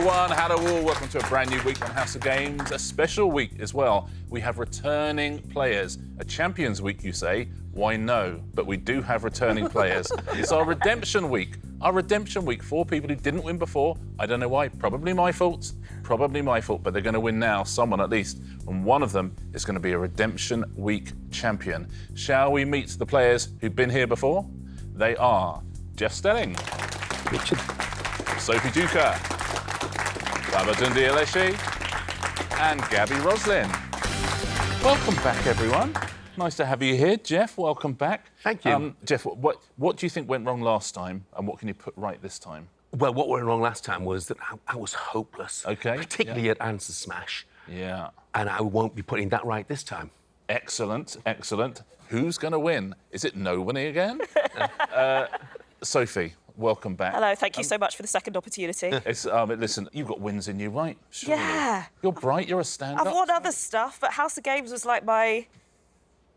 everyone. Hello all. Welcome to a brand new week on House of Games, a special week as well. We have returning players. A Champions Week, you say? Why, no, but we do have returning players. It's our redemption week. Our redemption week for people who didn't win before. I don't know why. Probably my fault. Probably my fault, but they're going to win now, someone at least. And one of them is going to be a redemption week champion. Shall we meet the players who've been here before? They are Jeff Stelling, Richard, Sophie Duker, Babatunde Aléshé, and Gaby Roslin. Welcome back, everyone. Nice to have you here, Jeff. Welcome back. Thank you. Jeff, what do you think went wrong last time, and what can you put right this time? Well, what went wrong last time was that I was hopeless. Okay. Particularly at Answer Smash. Yeah. And I won't be putting that right this time. Excellent, excellent. Who's going to win? Is it nobody again? Sophie, welcome back. Hello, thank you so much for the second opportunity. Listen, you've got wins in you, right? Surely. Yeah. You're bright, you're a stand-up. I've won other stuff, but House of Games was like my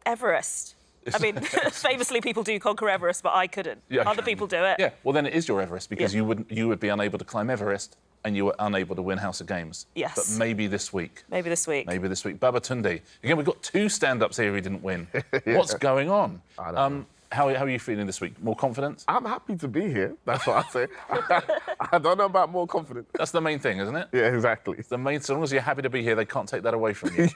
Everest. I mean, famously people do conquer Everest, but I couldn't. Yeah, Other people do it. Yeah, well then it is your Everest, because Yeah. you would be unable to climb Everest and you were unable to win House of Games. Yes. But maybe this week. Maybe this week. Maybe this week. Babatunde. Again, we've got two stand-ups here who didn't win. What's going on? I don't know. How are you feeling this week? More confident? I'm happy to be here. That's what I say. I don't know about more confident. That's the main thing, isn't it? Yeah, exactly. The main, so long as you're happy to be here, they can't take that away from you.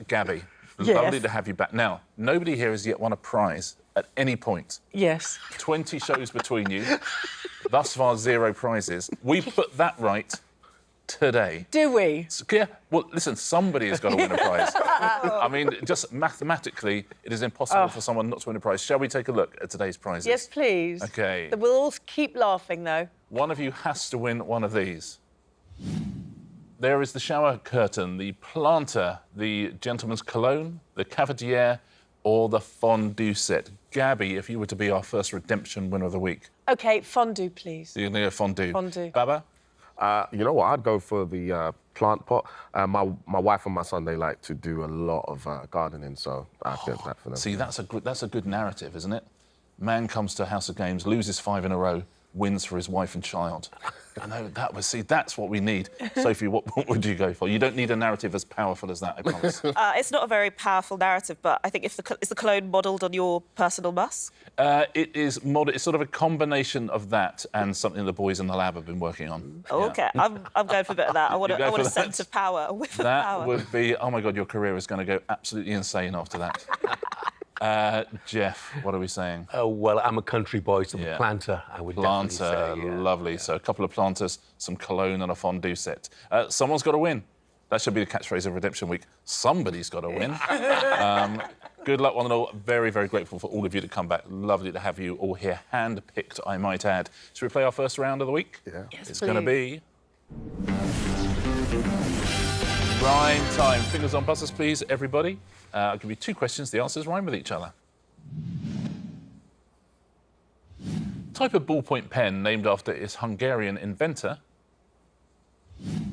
Gaby, Yes. lovely to have you back. Now, nobody here has yet won a prize at any point. Yes. 20 shows between you. Thus far, 0 prizes. We put that right today. Do we? So, yeah, well, listen, somebody has got to win a prize. I mean, just mathematically, it is impossible for someone not to win a prize. Shall we take a look at today's prizes? Yes, please. OK. We'll all keep laughing, though. One of you has to win one of these. There is the shower curtain, the planter, the gentleman's cologne, the cafetiere, or the fondue set. Gaby, if you were to be our first redemption winner of the week. OK, fondue, please. You're going to go fondue. Fondue. Baba? You know what? I'd go for the plant pot. My wife and my son, they like to do a lot of gardening, so I'd get that for them. See, that's a good narrative, isn't it? Man comes to House of Games, loses 5 in a row, wins for his wife and child. I know, that's what we need. Sophie, what would you go for? You don't need a narrative as powerful as that, I promise. It's not a very powerful narrative, but I think is the cologne modelled on your personal musk? It's sort of a combination of that and something the boys in the lab have been working on. Oh, Yeah. OK, I'm going for a bit of that. I want You go for a that? sense of power, a whiff of That power. would be, oh my God, your career is going to go absolutely insane after that. Jeff, what are we saying? Oh, well, I'm a country boy, so Yeah. a planter, I would Planter, definitely say. Yeah. lovely. So a couple of planters, some cologne and a fondue set. Someone's got to win. That should be the catchphrase of Redemption Week. Somebody's got to win. Good luck, one and all. Very, very grateful for all of you to come back. Lovely to have you all here, hand-picked, I might add. Should we play our first round of the week? Yeah. Yes, It's going to be... Rhyme time. Fingers on buzzers, please, everybody. I'll give you 2 questions. The answers rhyme with each other. Type of ballpoint pen named after its Hungarian inventor.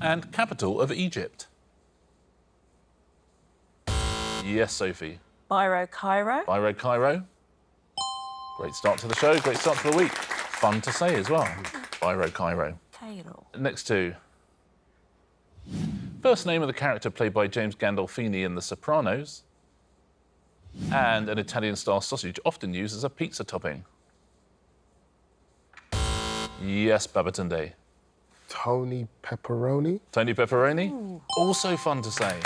And capital of Egypt. Yes, Sophie. Biro Cairo. Biro Cairo. Great start to the show. Great start to the week. Fun to say as well. Biro Cairo. Cairo. Next 2. First name of the character played by James Gandolfini in The Sopranos. And an Italian-style sausage often used as a pizza topping. Yes, Babatunde. Tony Pepperoni. Tony Pepperoni. Ooh. Also fun to say.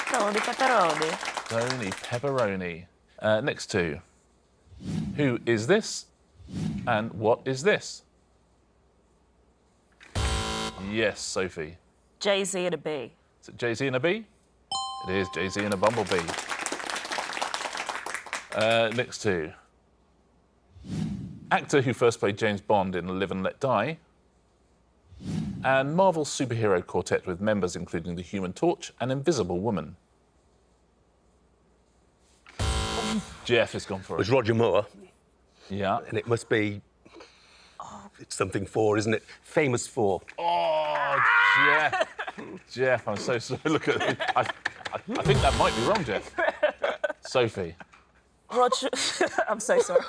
Tony Pepperoni. Tony Pepperoni. Next 2. Who is this? And what is this? Yes, Sophie. Jay-Z and a bee. Is it Jay-Z and a bee? It is Jay-Z and a bumblebee. Next 2. Actor who first played James Bond in Live and Let Die. And Marvel superhero quartet with members including the Human Torch and Invisible Woman. Jeff has gone for It's it. Roger Moore, Yeah. and it must be... it's something 4, isn't it? Famous 4. Oh, Jeff. Jeff, I'm so sorry. Look at me. I think that might be wrong, Jeff. Sophie. Roger... I'm so sorry.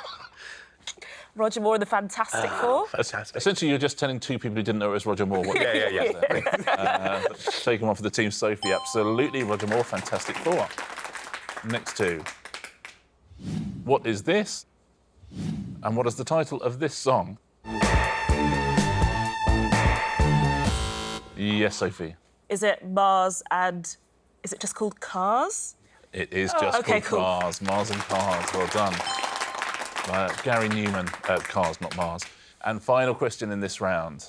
Roger Moore and the Fantastic Four. Fantastic. Essentially, you're just telling two people who didn't know it was Roger Moore. What Yeah. take him off for the team, Sophie. Absolutely, Roger Moore, Fantastic Four. Next two. What is this? And what is the title of this song? Yes, Sophie. Is it Mars and... Is it just called Cars? It is just okay, called cool. Cars. Mars and Cars. Well done. Gary Newman. Cars, not Mars. And final question in this round.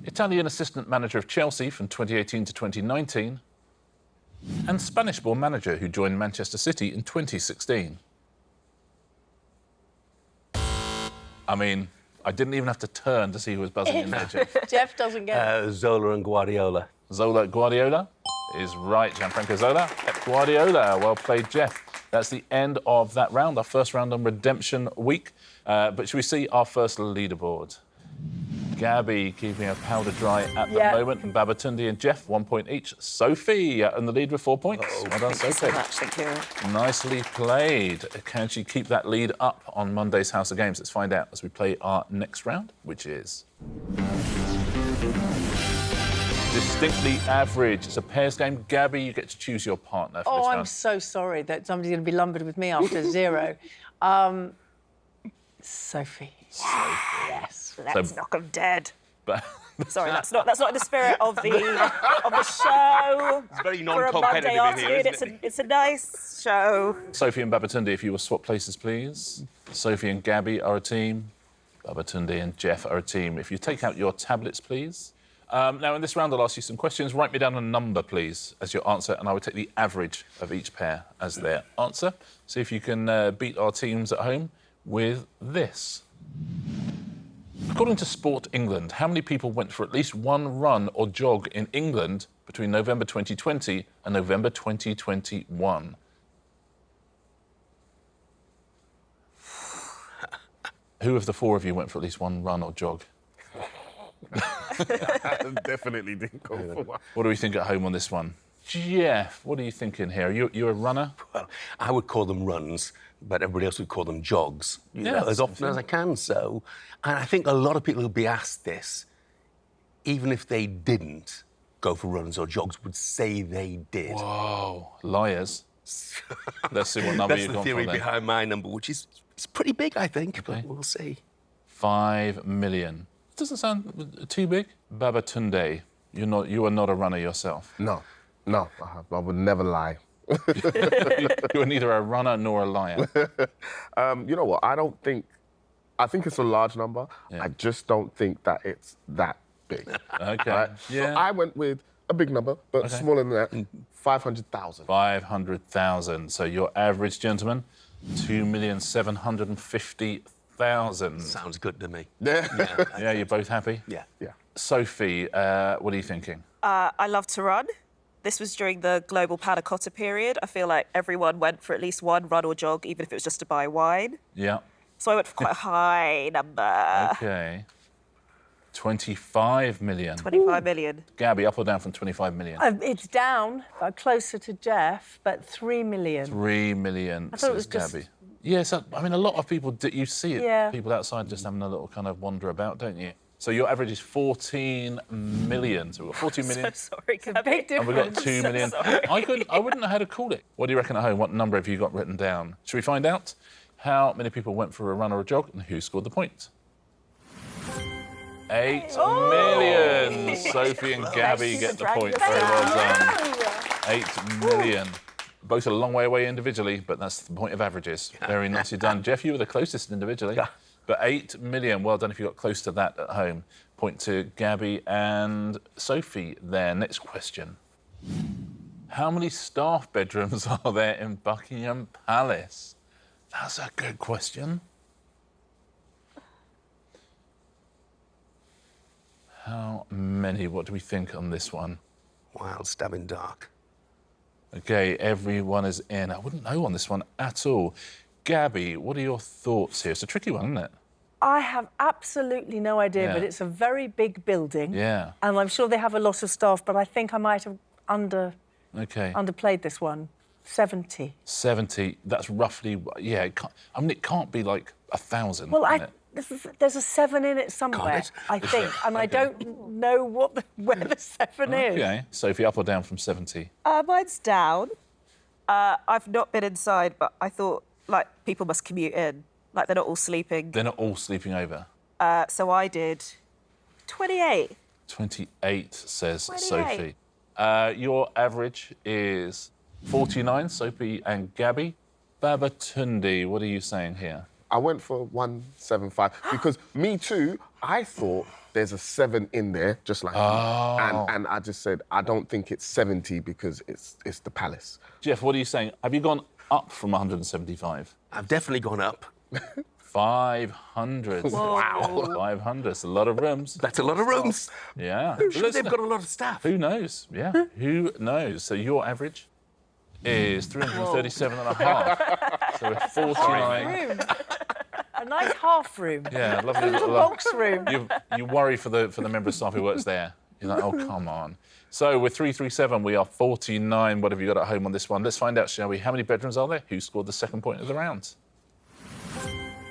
Italian assistant manager of Chelsea from 2018 to 2019 and Spanish-born manager who joined Manchester City in 2016. I mean, I didn't even have to turn to see who was buzzing in there, Jeff. Jeff doesn't get it. Zola and Guardiola. Zola Guardiola is right. Gianfranco Zola. Pep Guardiola. Well played, Jeff. That's the end of that round, our first round on Redemption Week. But should we see our first leaderboard? Gaby keeping her powder dry at the moment, and Babatunde and Jeff, 1 point each. Sophie in the lead with 4 points. Well done, Sophie. Thank you. Nicely played. Can she keep that lead up on Monday's House of Games? Let's find out as we play our next round, which is... Distinctly Average. It's a pairs game. Gaby, you get to choose your partner for this Oh, round. I'm so sorry that somebody's going to be lumbered with me after 0. Sophie. Yes. Let's knock 'em dead. But Sorry, that's not in the spirit of the show. It's very For a non-competitive Monday in here, afternoon, isn't it? it's a nice show. Sophie and Babatunde, if you will swap places, please. Sophie and Gaby are a team. Babatunde and Jeff are a team. If you take out your tablets, please. Now, in this round, I'll ask you some questions. Write me down a number, please, as your answer, and I will take the average of each pair as their answer. See if you can beat our teams at home with this. According to Sport England, how many people went for at least one run or jog in England between November 2020 and November 2021? Who of the four of you went for at least one run or jog? Definitely didn't go for one. What do we think at home on this one? Jeff, what are you thinking here? You're a runner? Well, I would call them runs, but everybody else would call them jogs. You Yeah, know, that's as often as I can. So, and I think a lot of people who'll be asked this, even if they didn't go for runs or jogs, would say they did. Whoa, liars. Let's see what number That's you've the gone theory for then. behind my number, which is it's pretty big, I think, Okay. but we'll see. 5 million. Doesn't sound too big. Babatunde, you are not a runner yourself. No, I would never lie. You are neither a runner nor a liar. You know what? I think it's a large number. Yeah. I just don't think that it's that big. Okay. Right? Yeah. So I went with a big number, but smaller than that, 500,000. 500,000. So your average, gentleman, 2,750,000. Sounds good to me. Yeah, you're both happy? Yeah. Yeah. Sophie, what are you thinking? I love to run. This was during the global panna cotta period. I feel like everyone went for at least one run or jog, even if it was just to buy wine. Yeah. So I went for quite a high number. Okay. 25 million. 25 million. Gaby, up or down from 25 million? It's down, but closer to Jeff, but 3 million. 3 million, I thought it says was just- Gaby. Yes, I mean, a lot of people, you see it, Yeah. people outside just having a little kind of wander about, don't you? So your average is 14 million. So we've got 14 million. So sorry, It's a Gaby. big And we've got difference. 2 million. sorry. I wouldn't know how to call it. What do you reckon at home? What number have you got written down? Should we find out how many people went for a run or a jog and who scored the point? 8 million. Sophie and Gaby get the point. Very well done. 8 million. Both a long way away individually, but that's the point of averages. Very nicely done. Jeff, you were the closest individually. Yeah. But 8 million, well done if you got close to that at home. Point to Gaby and Sophie there. Next question. How many staff bedrooms are there in Buckingham Palace? That's a good question. How many? What do we think on this one? Wild stabbing dark. Okay, everyone is in. I wouldn't know on this one at all. Gaby, what are your thoughts here? It's a tricky one, isn't it? I have absolutely no idea, Yeah. but it's a very big building. Yeah. And I'm sure they have a lot of staff, but I think I might have Okay. underplayed this one. 70. 70, that's roughly, yeah, it can't be like 1,000. Well, there's a 7 in it somewhere, it? I think, and I don't know where the 7 is. Okay, Sophie, up or down from 70? Mine's down. I've not been inside, but I thought, like, people must commute in. Like, they're not all sleeping. They're not all sleeping over. So I did 28. 28, says 28. Sophie. Your average is 49, Sophie and Gaby. Babatunde, what are you saying here? I went for 175 because me too, I thought there's a 7 in there, just like you. And I just said, I don't think it's 70 because it's the Palace. Jeff, what are you saying? Have you gone up from 175? I've definitely gone up. 500. Wow. 500. It's a lot of rooms. That's a lot of rooms. Yeah. I'm sure they've got a lot of staff. Who knows? Yeah. Who knows? So your average is 337 and a half. So we're 49. Room. A nice half room. Yeah, lovely A little box room. You worry for the member of staff who works there. You're like, oh, come on. So with 337, we are 49. What have you got at home on this one? Let's find out, shall we? How many bedrooms are there? Who scored the second point of the round?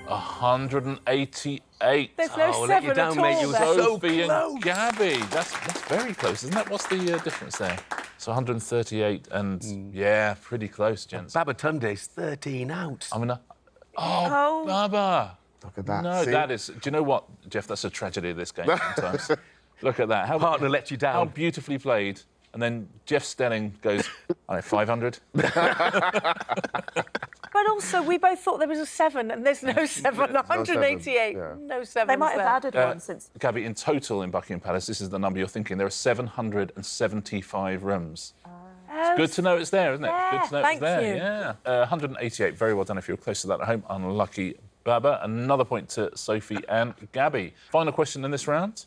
188. There's no let 7 you down, at mate. all You were there. so Sophie and close. Gaby. That's very close, isn't that? What's the difference there? So 138 and, yeah, pretty close, gents. Babatunde's 13 out. I'm gonna... Oh, Baba. Look at that. No, See? that is... Do you know what, Jeff? That's a tragedy of this game sometimes. Look at that. How, Partner let you down. How beautifully played. And then Jeff Stelling goes, I know, 500. But also, we both thought there was a 7, and there's no 7. 188. yeah. No 7. They might have added one since. Gaby, in total in Buckingham Palace, this is the number you're thinking, there are 775 rooms. It's good to know it's there, isn't it? Yeah, Good to know thank it's there, you. yeah. 188, very well done if you're close to that at home. Unlucky Baba. Another point to Sophie and Gaby. Final question in this round.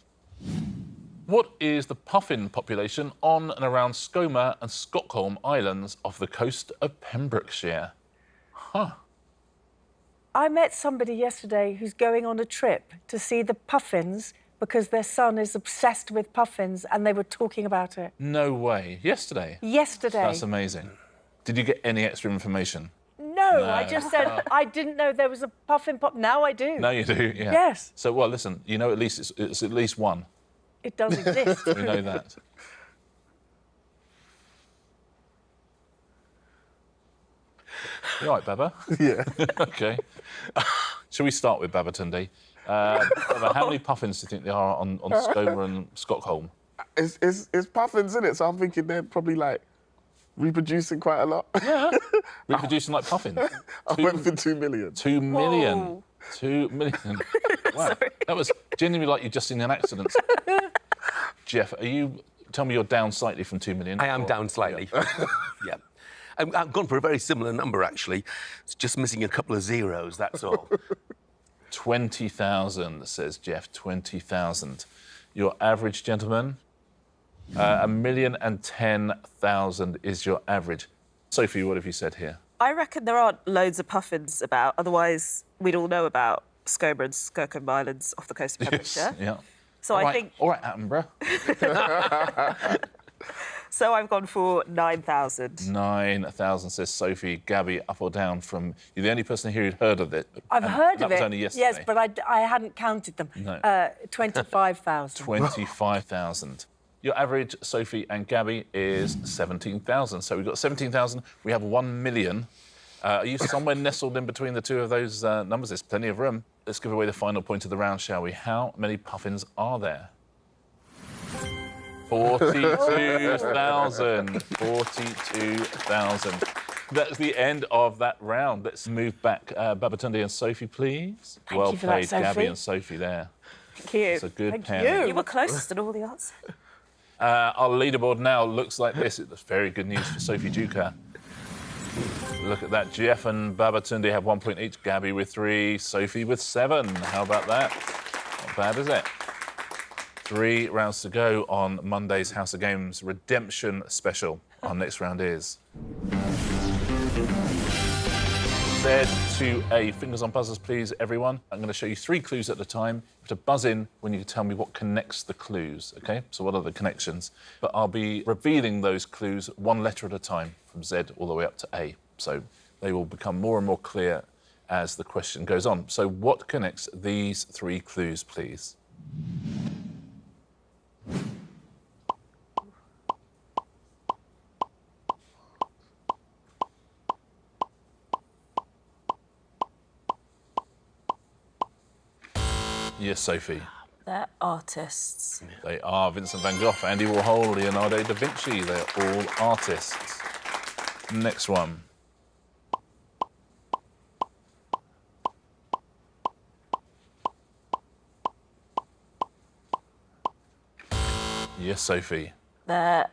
What is the puffin population on and around Skomer and Stockholm Islands off the coast of Pembrokeshire? Huh. I met somebody yesterday who's going on a trip to see the puffins because their son is obsessed with puffins, and they were talking about it. No way. Yesterday? Yesterday. That's amazing. Did you get any extra information? No, I just said I didn't know there was a puffin pop. Now I do. No, you do, yeah. Yes. So, well, listen, you know at least it's at least one. It does exist. We know that. You all right, Baba? Yeah. OK. Shall we start with Babatunde? Baba, how many puffins do you think there are on Skomer and Stockholm? It's puffins, in it, so I'm thinking they're probably like reproducing quite a lot. Yeah. Reproducing like puffins. I went for 2 million. 2 million. Whoa. 2 million. Wow. That was genuinely like you'd just seen an accident. Jeff, tell me you're down slightly from 2 million. I am down slightly. Yeah. I've gone for a very similar number, actually. It's just missing a couple of zeros, that's all. 20,000, says Jeff, 20,000. Your average, gentleman? 1,010,000 is your average. Sophie, what have you said here? I reckon there aren't loads of puffins about, otherwise we'd all know about Skomer and Stockholm Islands off the coast of Pembrokeshire. Yeah. So All I right, think... All right, Attenborough. So I've gone for 9,000. 9,000, says Sophie. Gaby, up or down from... You're the only person here who'd heard of it. I've heard of that was it. only yesterday. Yes, but I hadn't counted them. No. 25,000. 25,000. Your average, Sophie and Gaby, is 17,000. So we've got 17,000. We have 1 million. Are you somewhere nestled in between the two of those numbers? There's plenty of room. Let's give away the final point of the round, shall we? How many puffins are there? 42,000. 42,000. That's the end of that round. Let's move back. Babatunde and Sophie, please. Thank well you for that, played, Gaby Sophie. and Sophie there. Thank you. It's a good Thank pair. you. You were closest in all the answers. Our leaderboard now looks like this. It's very good news for Sophie Duker. Look at that. Jeff and Babatunde have 1 point each. Gaby with 3, Sophie with 7. How about that? Not bad, is it? 3 rounds to go on Monday's House of Games Redemption Special. Our next round is... Z2A. Fingers on buzzers, please, everyone. I'm going to show you 3 clues at a time. You have to buzz in when you tell me what connects the clues, OK? So what are the connections? But I'll be revealing those clues 1 letter at a time. from Z all the way up to A. So they will become more and more clear as the question goes on. So what connects these 3 clues, please? Yes, Sophie. They're artists. They are Vincent van Gogh, Andy Warhol, Leonardo da Vinci. They're all artists. Next one. Yes, Sophie. They're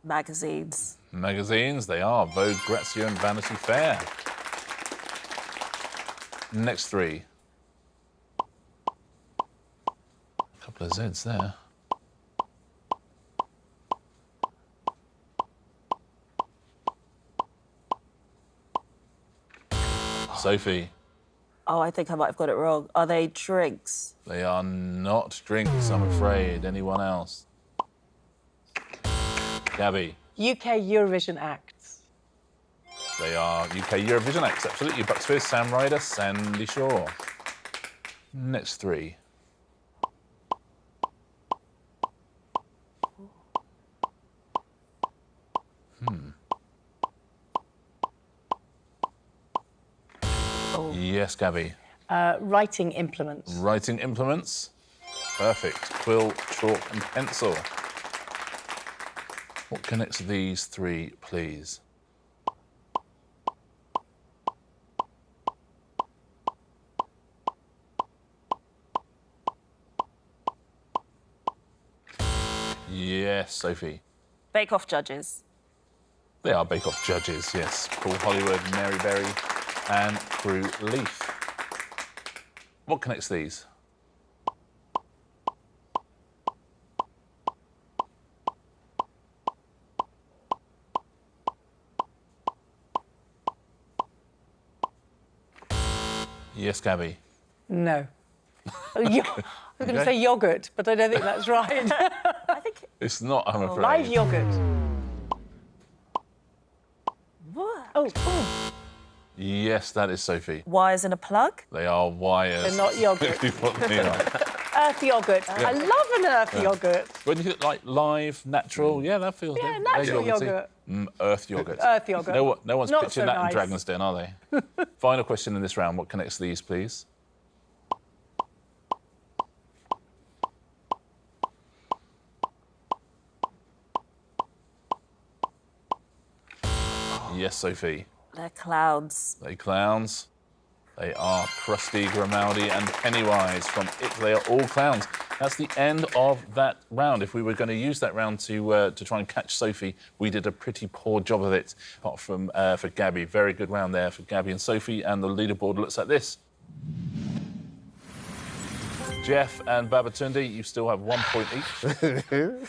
magazines. Magazines, they are Vogue, Grazia and Vanity Fair. Next 3. A couple of Zs there. Sophie. Oh, I think I might have got it wrong. Are they drinks? They are not drinks, I'm afraid. Anyone else? Gaby. UK Eurovision acts. They are UK Eurovision acts, absolutely. Bucks Fizz, Sam Ryder, Sandy Shaw. Next 3. Oh. Yes, Gaby. Writing implements. Writing implements. Perfect. Quill, chalk and pencil. What connects these 3, please? Yes, Sophie. Bake Off judges. They are Bake Off judges, yes. Paul Hollywood, Mary Berry and Prue Leaf. What connects these? Yes, Gaby. No. I was going to say yogurt, but I don't think that's right. I think. It's not, I'm afraid. Live yogurt. What? Oh. Yes, that is Sophie. Wires in a plug? They are wires. They're not yogurt. What they are. Earth yogurt. I love an earth yogurt. When you think like live, natural, yeah, that feels Yeah, good. natural They're yogurty. yogurt. Earth yogurt. Earth yogurt. No one's Not pitching so that in nice. Dragon's Den, are they? Final question in this round. What connects these, please? Yes, Sophie. They're clouds. They clowns. They are Krusty, Grimaldi and Pennywise from It. They are all clowns. That's the end of that round. If we were going to use that round to try and catch Sophie, we did a pretty poor job of it, apart from for Gaby. Very good round there for Gaby and Sophie, and the leaderboard looks like this. Jeff and Babatunde, you still have 1 point each.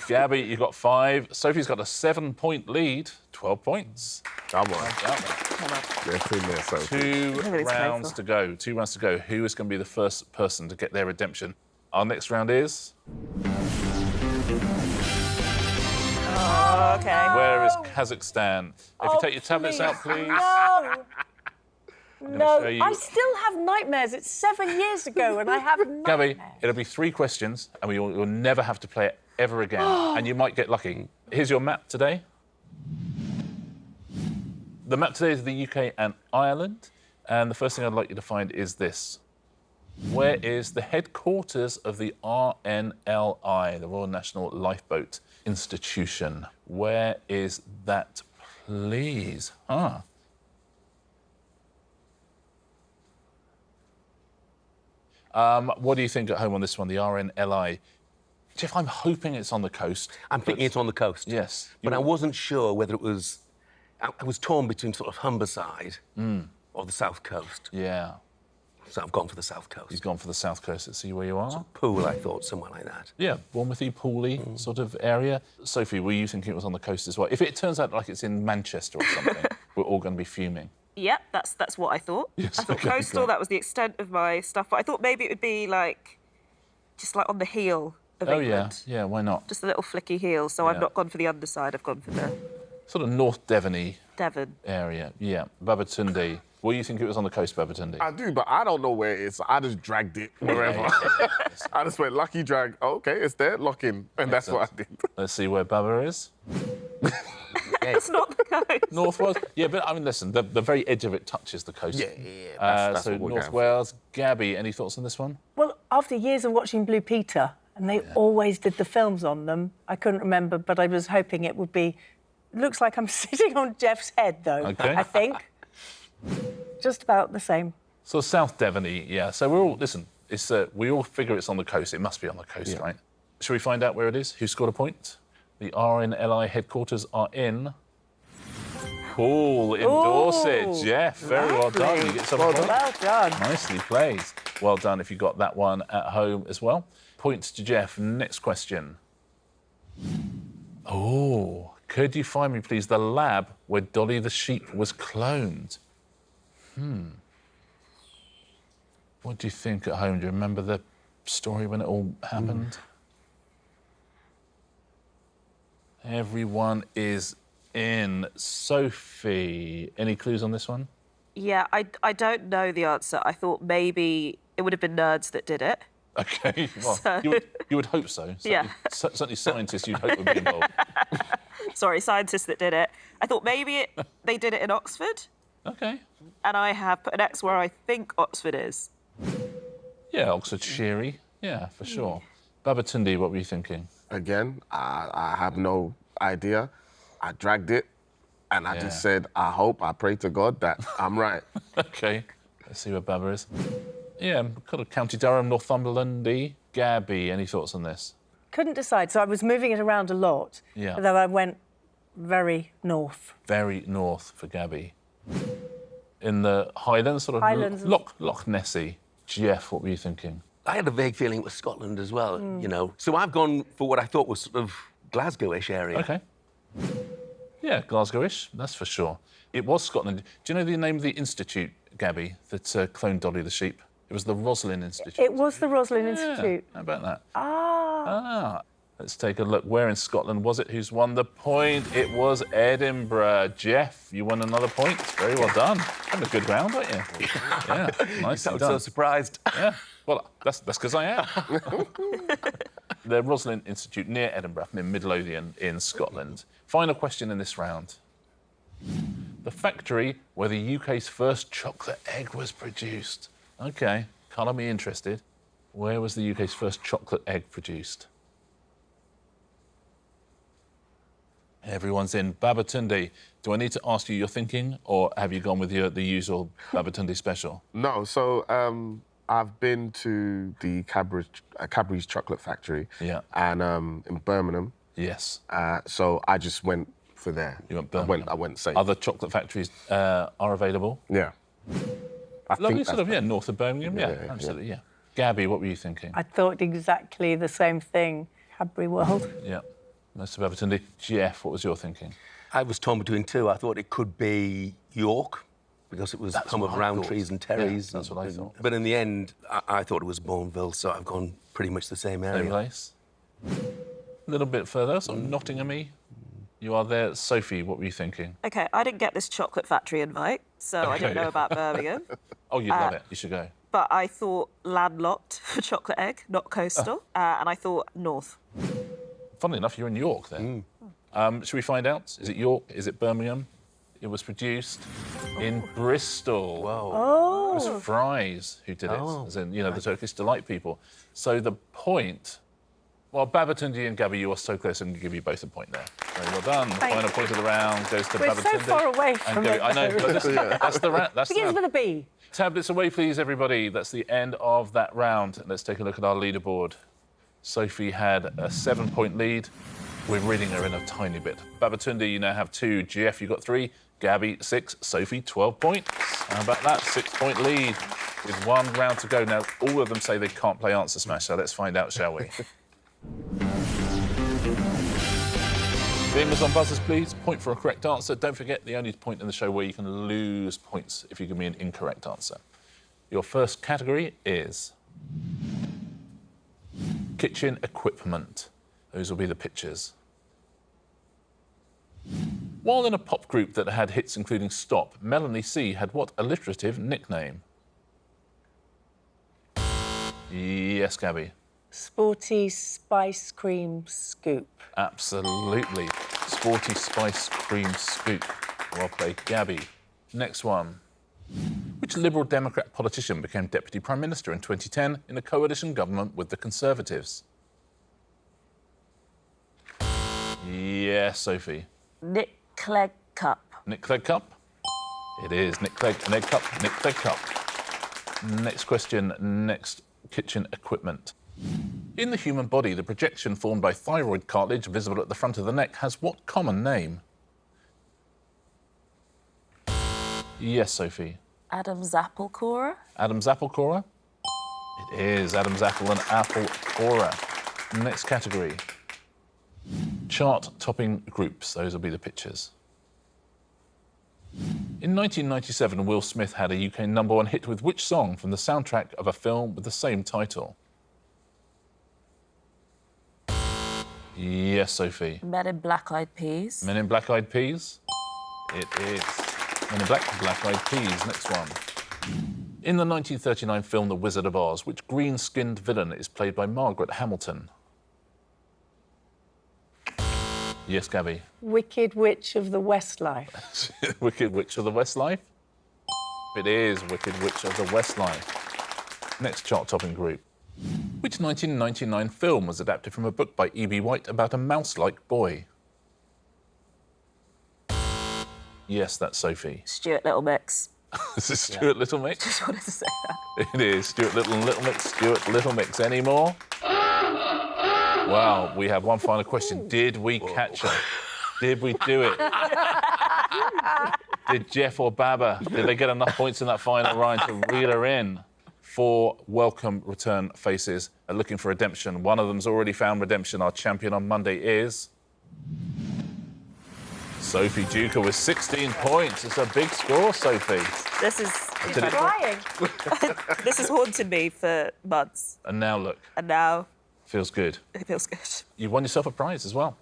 Gaby, you got 5. Sophie's got a 7-point lead, 12 points. Come on. Come on. Get in there, Sophie. 2 Everybody's rounds playful. to go. 2 rounds to go. Who is going to be the first person to get their redemption? Our next round is... Oh, okay. Where is Kazakhstan? If you take your tablets out, please. No. No, show you- I still have nightmares. It's 7 years ago and I have nightmares. Gaby, it'll be 3 questions, and you'll never have to play it ever again. And you might get lucky. Here's your map today. The map today is the UK and Ireland. And the first thing I'd like you to find is this. Where is the headquarters of the RNLI, the Royal National Lifeboat Institution? Where is that, please? What do you think at home on this one, the RNLI? Jeff, I'm hoping it's on the coast. I'm thinking it's on the coast. Yes. But I wasn't sure whether it was... I was torn between sort of Humberside or the South Coast. Yeah. So I've gone for the South Coast. He's gone for the south coast. Let's see where you are. Pool, I thought, somewhere like that. Yeah, Bournemouthy, Pooley sort of area. Sophie, were you thinking it was on the coast as well? If it turns out like it's in Manchester or something, we're all going to be fuming. Yep, that's what I thought. Yes, I thought okay, coastal, great. that was the extent of my stuff. But I thought maybe it would be like, just like on the heel of Oh, England. yeah, why not? Just a little flicky heel. So I've Yeah. not gone for the underside, I've gone for the Sort of North Devon-y Devon. area. Yeah. Babatunde. Well, you think it was on the coast, Babatunde? I do, but I don't know where it is. So I just dragged it wherever. I just went lucky drag. Oh, okay, it's there. Lock in, and that's what I did. Let's see where Baba is. It's not the coast. North Wales. Yeah, but I mean, listen, the very edge of it touches the coast. Yeah. That's so what we're North going for. Wales. Gabby, any thoughts on this one? Well, after years of watching Blue Peter, and they always did the films on them, I couldn't remember, but I was hoping it would be... Looks like I'm sitting on Jeff's head, though, Okay. I think. Just about the same. So South Devon-y, yeah. So we're all, listen, it's, we all figure it's on the coast. It must be on the coast, right? Shall we find out where it is? Who scored a point? The RNLI headquarters are in... Poole in Dorset. Jeff, very well done. You get some points. Well done. Nicely played. Well done if you got that one at home as well. Points to Jeff. Next question. Oh, could you find me, please, the lab where Dolly the sheep was cloned? What do you think at home? Do you remember the story when it all happened? Everyone is in. Sophie, any clues on this one? Yeah, I don't know the answer. I thought maybe it would have been nerds that did it. Okay, well, So- you would hope so. Yeah. Certainly scientists you'd hope would be involved. Sorry, scientists that did it. I thought maybe they did it in Oxford, Okay. and I have put an X where I think Oxford is. Yeah, Oxfordshire. Yeah, for sure. Babatunde, what were you thinking? Again, I have no idea. I dragged it, and I just said, I hope, I pray to God that I'm right. Okay, let's see where Baba is. Yeah, kind of County Durham, Northumberland. Gaby, any thoughts on this? Couldn't decide, so I was moving it around a lot. Yeah. But then I went very north. Very north for Gaby. In the Highlands, sort of Highlands. Loch Nessie. Jeff, what were you thinking? I had a vague feeling it was Scotland as well, you know. So I've gone for what I thought was sort of Glasgow-ish area. Okay. Yeah, Glasgow-ish, that's for sure. It was Scotland. Do you know the name of the institute, Gaby, that cloned Dolly the sheep? It was the Roslin Institute. It was the Roslin Yeah, Institute. how about that? Ah. Let's take a look. Where in Scotland was it? Who's won the point? It was Edinburgh. Jeff, you won another point. Very well done. Having a good round, aren't you? Yeah, nicely I'm done. so surprised. Yeah, well, that's because I am. The Roslin Institute near Edinburgh, near Midlothian in Scotland. Final question in this round. The factory where the UK's first chocolate egg was produced. OK, colour me interested. Where was the UK's first chocolate egg produced? Everyone's in. Babatunde, do I need to ask you your thinking, or have you gone with the usual Babatunde special? No, so I've been to the Cadbury's chocolate factory. Yeah. And in Birmingham. Yes. So I just went for there. You went Birmingham. I went safe. Other chocolate factories are available. Yeah. I Lovely, think sort of, that's- north of Birmingham. Yeah, Yeah. absolutely, yeah. Gaby, what were you thinking? I thought exactly the same thing. Cadbury World. Yeah, Mr. Babatunde. Jeff, what was your thinking? I was torn between two. I thought it could be York, because it was home what of I thought. Roundtrees and Yeah, Terrys. that's what I thought. But in the end, I thought it was Bourneville, so I've gone pretty much the same area. Same place. A little bit further, sort of Nottingham-y. You are there. Sophie, what were you thinking? OK, I didn't get this chocolate factory invite, so I don't Okay. know about Birmingham. Oh, you'd love it. You should go. But I thought landlocked for chocolate egg, not coastal. And I thought north. Funnily enough, you're in York then. Should we find out? Is it York? Is it Birmingham? It was produced in Bristol. Whoa. It was Fry's who did it, as in, the Turkish delight people. So the point... Well, Babatunde and Gaby, you are so close, I'm going to give you both a point there. Very well done. The final point of the round goes to We're Babatunde. so far away and from Gaby. it, I know, though. but that's the round. That's the Begins round. with a B. Tablets away, please, everybody. That's the end of that round. Let's take a look at our leaderboard. Sophie had a 7-point lead. We're reading her in a tiny bit. Babatunde, you now have 2. Jeff, you got 3. Gaby, 6. Sophie, 12 points. How about that? 6-point lead with 1 round to go. Now, all of them say they can't play Answer Smash, so let's find out, shall we? The Amazon buzzers, please. Point for a correct answer. Don't forget, the only point in the show where you can lose points if you give me an incorrect answer. Your first category is kitchen equipment. Those will be the pictures. While in a pop group that had hits including Stop, Melanie C had what alliterative nickname? Yes, Gabby. Sporty Spice Cream Scoop. Absolutely. Sporty Spice Cream Scoop. Well played, Gabby. Next one. Which Liberal Democrat politician became Deputy Prime Minister in 2010 in a coalition government with the Conservatives? Yes, Sophie. Nick Clegg Cup. Nick Clegg Cup? It is. Nick Clegg Cup. Nick Clegg Cup. Next question, next kitchen equipment. In the human body, the projection formed by thyroid cartilage visible at the front of the neck has what common name? Yes, Sophie. Adam's apple corer. Adam's apple corer? It is. Adam's apple and apple corer. Next category. Chart-topping groups. Those will be the pictures. In 1997, Will Smith had a UK #1 hit with which song from the soundtrack of a film with the same title? Yes, Sophie. Men in Black Eyed Peas. Men in Black Eyed Peas? It is. Men in Black Eyed Peas. Next one. In the 1939 film The Wizard of Oz, which green-skinned villain is played by Margaret Hamilton? Yes, Gabby. Wicked Witch of the Westlife. Wicked Witch of the Westlife? It is Wicked Witch of the Westlife. Next chart-topping group. Which 1999 film was adapted from a book by E.B. White about a mouse-like boy? Yes, that's Sophie. Stuart Little Mix. This is Stuart Little Mix? Just wanted to say that. It is Stuart Little Mix. Stuart Little Mix. Any more? Wow, we have one final question. Did we catch her? Did we do it? Did Jeff or Baba, did they get enough points in that final round to reel her in? 4 welcome return faces are looking for redemption. One of them's already found redemption. Our champion on Monday is Sophie Duker with 16 points. It's a big score, Sophie. This is Crying. this has haunted me for months, And now look, and now feels good. it feels good. You won yourself a prize as well.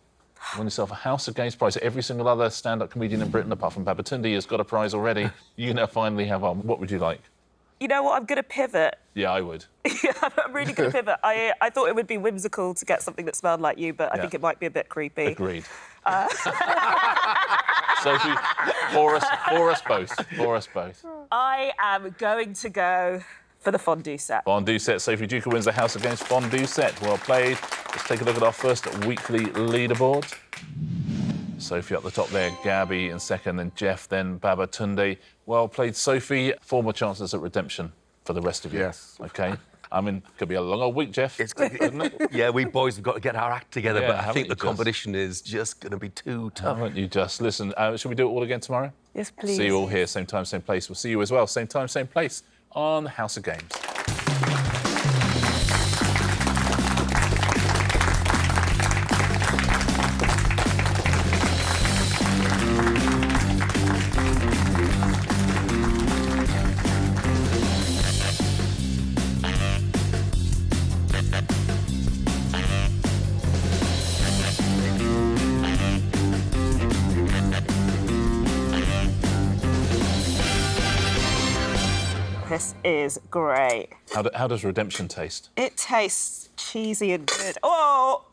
You won yourself a House of Games prize. Every single other stand-up comedian in Britain, apart from Babatunde, has got a prize already. You now finally have one. What would you like? You know what? I'm going to pivot. Yeah, I would. Yeah, I'm really going to pivot. I thought it would be whimsical to get something that smelled like you, but I think it might be a bit creepy. Agreed. Sophie, for us both. I am going to go for the fondue set. Fondue set. Sophie Duker wins the House of Games fondue set. Well played. Let's take a look at our first weekly leaderboard. Sophie up the top there, Gabby in second, then Jeff, then Babatunde. Well played, Sophie. 4 more chances at redemption for the rest of you. Yes. OK? I mean, could be a long old week, Jeff. It's good, isn't it? Yeah, we boys have got to get our act together, Yeah, but I haven't think you the just? competition is just going to be too tough. Haven't you just? Listen, should we do it all again tomorrow? Yes, please. See you all here, same time, same place. We'll see you as well, same time, same place, on House of Games. This is great. How does redemption taste? It tastes cheesy and good. Oh!